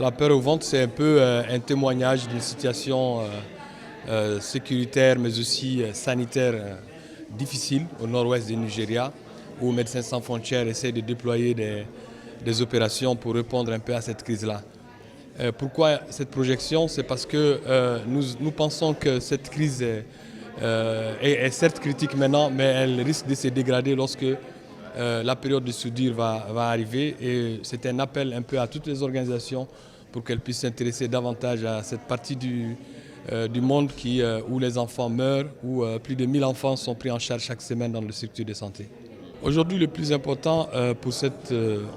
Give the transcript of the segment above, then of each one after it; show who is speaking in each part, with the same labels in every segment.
Speaker 1: La peur au ventre, c'est un peu un témoignage d'une situation sécuritaire mais aussi sanitaire difficile au nord-ouest du Nigeria, où Médecins sans frontières essaie de déployer des opérations pour répondre un peu à cette crise-là. Pourquoi cette projection? C'est parce que nous pensons que cette crise est certes critique maintenant, mais elle risque de se dégrader lorsque la période de soudure va arriver. Et c'est un appel un peu à toutes les organisations pour qu'elles puissent s'intéresser davantage à cette partie du monde où les enfants meurent, où plus de 1000 enfants sont pris en charge chaque semaine dans le secteur de santé. Aujourd'hui, le plus important pour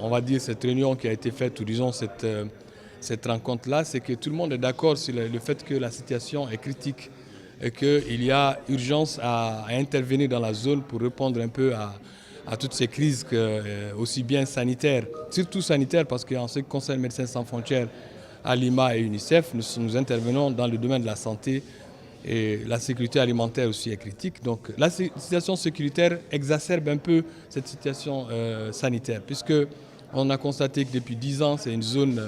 Speaker 1: on va dire, cette réunion qui a été faite, ou disons cette rencontre-là, c'est que tout le monde est d'accord sur le fait que la situation est critique et qu'il y a urgence à intervenir dans la zone pour répondre un peu à toutes ces crises, aussi bien sanitaires, surtout sanitaires, parce qu'en ce qui concerne Médecins sans frontières, Alima et UNICEF, nous intervenons dans le domaine de la santé et la sécurité alimentaire aussi est critique. Donc la situation sécuritaire exacerbe un peu cette situation sanitaire, puisque on a constaté que depuis 10 ans, c'est une zone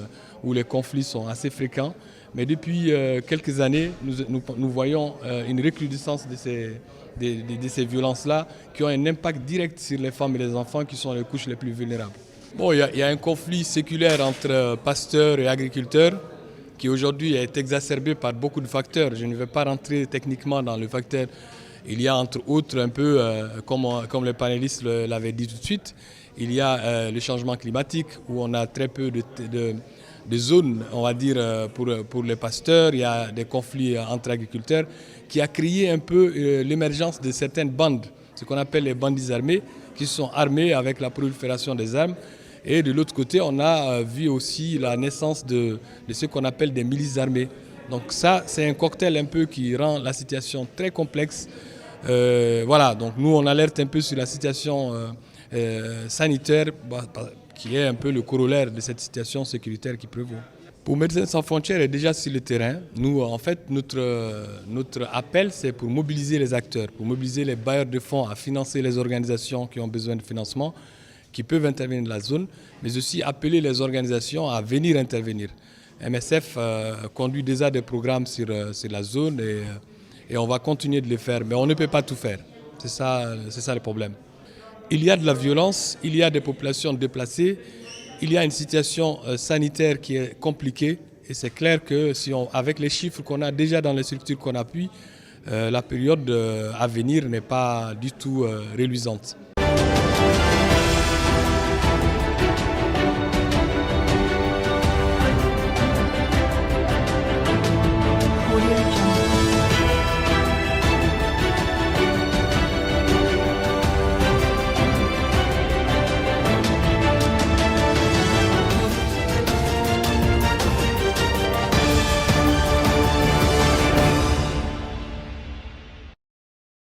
Speaker 1: où les conflits sont assez fréquents. Mais depuis quelques années, nous voyons une recrudescence de ces violences-là qui ont un impact direct sur les femmes et les enfants qui sont les couches les plus vulnérables. Bon, il y a un conflit séculaire entre pasteurs et agriculteurs qui aujourd'hui est exacerbé par beaucoup de facteurs. Je ne vais pas rentrer techniquement dans le facteur. Il y a entre autres un peu, comme les panélistes l'avaient dit tout de suite, il y a le changement climatique où on a très peu de zones, on va dire, pour les pasteurs. Il y a des conflits entre agriculteurs qui a créé un peu l'émergence de certaines bandes, ce qu'on appelle les bandits armés, qui sont armés avec la prolifération des armes. Et de l'autre côté, on a vu aussi la naissance de ce qu'on appelle des milices armées. Donc ça, c'est un cocktail un peu qui rend la situation très complexe. Voilà, donc nous, on alerte un peu sur la situation sanitaire, qui est un peu le corollaire de cette situation sécuritaire qui prévaut. Pour Médecins sans frontières est déjà sur le terrain. Nous, en fait, notre appel, c'est pour mobiliser les acteurs, pour mobiliser les bailleurs de fonds à financer les organisations qui ont besoin de financement, qui peuvent intervenir dans la zone, mais aussi appeler les organisations à venir intervenir. MSF conduit déjà des programmes sur la zone et on va continuer de les faire, mais on ne peut pas tout faire. C'est ça le problème. Il y a de la violence, il y a des populations déplacées, il y a une situation sanitaire qui est compliquée et c'est clair que avec les chiffres qu'on a déjà dans les structures qu'on appuie, la période à venir n'est pas du tout reluisante.